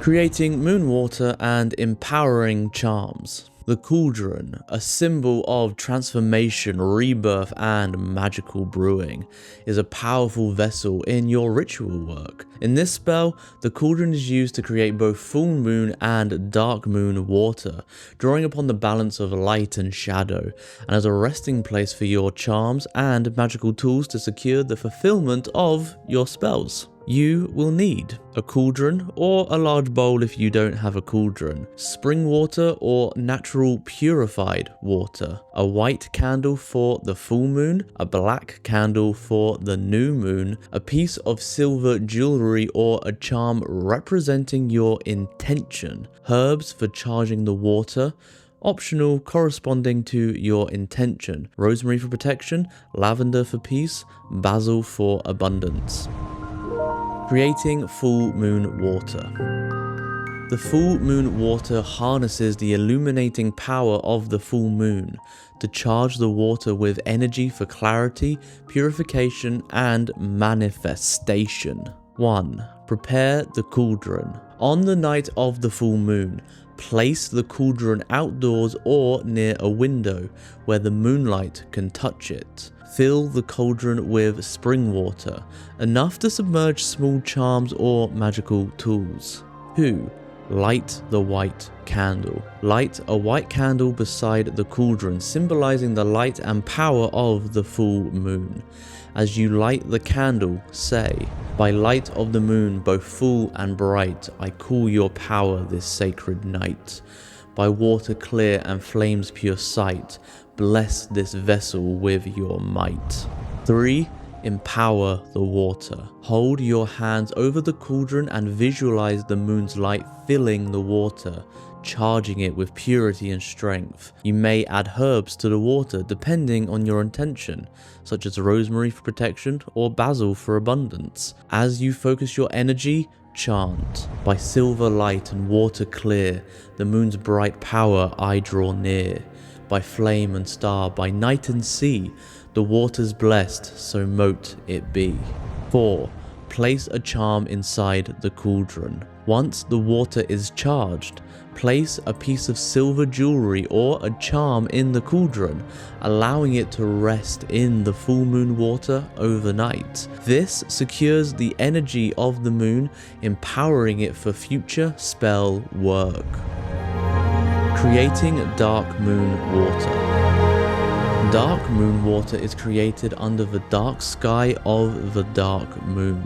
Creating moon water and empowering charms. The Cauldron, a symbol of transformation, rebirth, and magical brewing, is a powerful vessel in your ritual work. In this spell, the Cauldron is used to create both full moon and dark moon water, drawing upon the balance of light and shadow, and as a resting place for your charms and magical tools to secure the fulfillment of your spells. You will need a cauldron or a large bowl if you don't have a cauldron, spring water or natural purified water, a white candle for the full moon, a black candle for the new moon, a piece of silver jewellery or a charm representing your intention, herbs for charging the water, optional corresponding to your intention, rosemary for protection, lavender for peace, basil for abundance. Creating full moon water. The full moon water harnesses the illuminating power of the full moon to charge the water with energy for clarity, purification, and manifestation. 1. Prepare the cauldron. On the night of the full moon, place the cauldron outdoors or near a window where the moonlight can touch it. Fill the cauldron with spring water, enough to submerge small charms or magical tools. 2. Light the white candle. Light a white candle beside the cauldron, symbolizing the light and power of the full moon. As you light the candle, say, "By light of the moon, both full and bright, I call your power this sacred night. By water clear and flames pure sight, bless this vessel with your might." 3. Empower the water. Hold your hands over the cauldron and visualize the moon's light filling the water, charging it with purity and strength. You may add herbs to the water depending on your intention, such as rosemary for protection or basil for abundance. As you focus your energy, chant, "By silver light and water clear, the moon's bright power I draw near. By flame and star, by night and sea, the water's blessed, so mote it be." 4. Place a charm inside the cauldron. Once the water is charged, place a piece of silver jewellery or a charm in the cauldron, allowing it to rest in the full moon water overnight. This secures the energy of the moon, empowering it for future spell work. Creating dark moon water. Dark moon water is created under the dark sky of the dark moon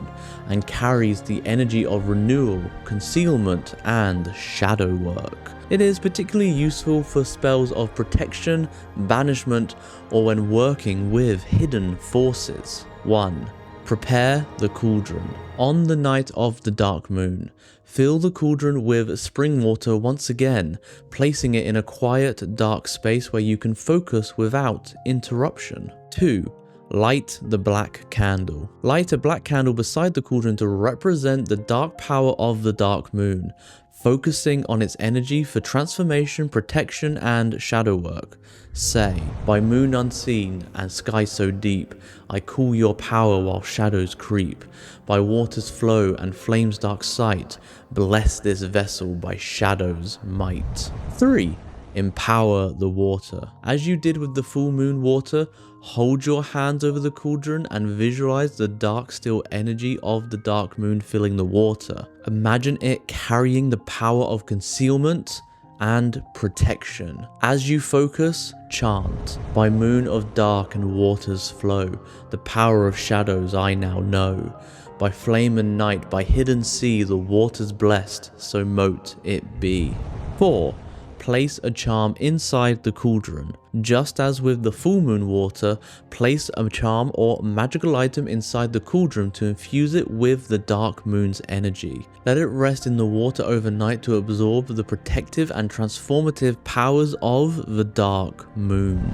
and carries the energy of renewal, concealment, and shadow work. It is particularly useful for spells of protection, banishment, or when working with hidden forces. 1. Prepare the cauldron. On the night of the dark moon, fill the cauldron with spring water once again, placing it in a quiet, dark space where you can focus without interruption. 2. Light the black candle. Light a black candle beside the cauldron to represent the dark power of the dark moon, focusing on its energy for transformation, protection, and shadow work. Say, "By moon unseen and sky so deep, I call your power while shadows creep. By water's flow and flame's dark sight, bless this vessel by shadow's might." 3. Empower the water. As you did with the full moon water, hold your hands over the cauldron and visualize the dark still energy of the dark moon filling the water. Imagine it carrying the power of concealment and protection. As you focus, chant, "By moon of dark and water's flow, the power of shadows I now know. By flame and night, by hidden sea, the water's blessed, so mote it be." 4. Place a charm inside the cauldron. Just as with the full moon water, place a charm or magical item inside the cauldron to infuse it with the dark moon's energy. Let it rest in the water overnight to absorb the protective and transformative powers of the dark moon.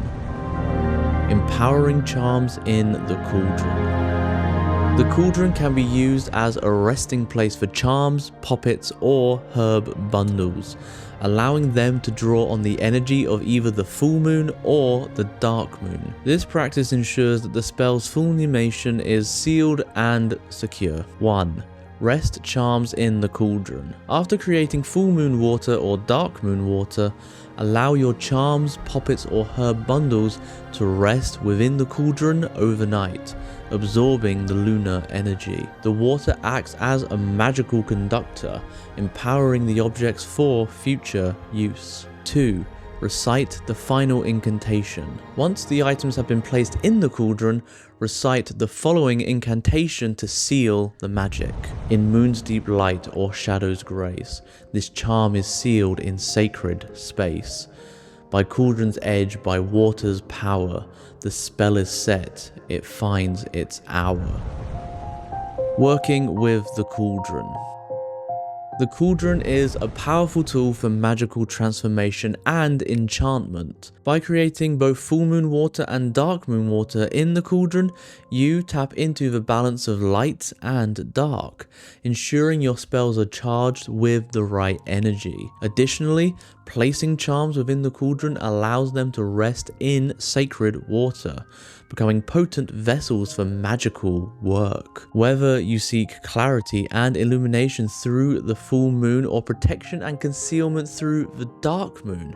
Empowering charms in the cauldron. The cauldron can be used as a resting place for charms, poppets, or herb bundles, allowing them to draw on the energy of either the full moon or the dark moon. This practice ensures that the spell's fulmination is sealed and secure. 1. Rest charms in the Cauldron. After creating full moon water or dark moon water, allow your charms, poppets or herb bundles to rest within the Cauldron overnight, absorbing the lunar energy. The water acts as a magical conductor, empowering the objects for future use. 2. Recite the final incantation. Once the items have been placed in the Cauldron, recite the following incantation to seal the magic. In Moon's deep light or Shadow's grace, this charm is sealed in sacred space. By Cauldron's edge, by water's power, the spell is set, it finds its hour. Working with the Cauldron. The Cauldron is a powerful tool for magical transformation and enchantment. By creating both full moon water and dark moon water in the Cauldron, you tap into the balance of light and dark, ensuring your spells are charged with the right energy. Additionally, placing charms within the Cauldron allows them to rest in sacred water, becoming potent vessels for magical work. Whether you seek clarity and illumination through the full moon or protection and concealment through the dark moon,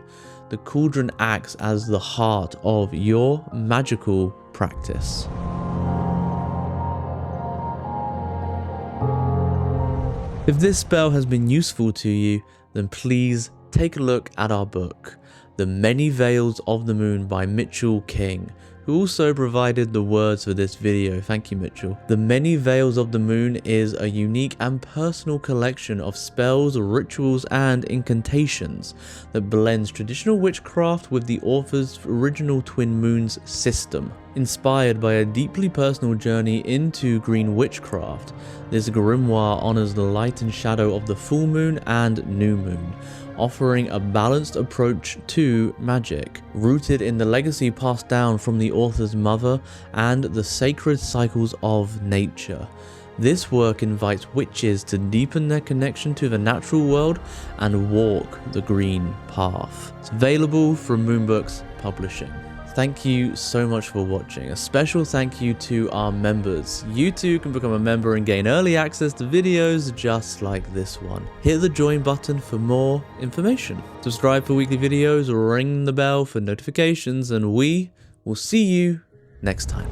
the Cauldron acts as the heart of your magical practice. If this spell has been useful to you, then please take a look at our book, The Many Veils of the Moon by Mitchell King, who also provided the words for this video. Thank you, Mitchell. The Many Veils of the Moon is a unique and personal collection of spells, rituals, and incantations that blends traditional witchcraft with the author's original Twin Moons system. Inspired by a deeply personal journey into green witchcraft, this grimoire honors the light and shadow of the full moon and new moon, offering a balanced approach to magic, rooted in the legacy passed down from the author's mother and the sacred cycles of nature. This work invites witches to deepen their connection to the natural world and walk the green path. It's available from Moonbooks Publishing. Thank you so much for watching. A special thank you to our members. You too can become a member and gain early access to videos just like this one. Hit the join button for more information. Subscribe for weekly videos, ring the bell for notifications, and we will see you next time.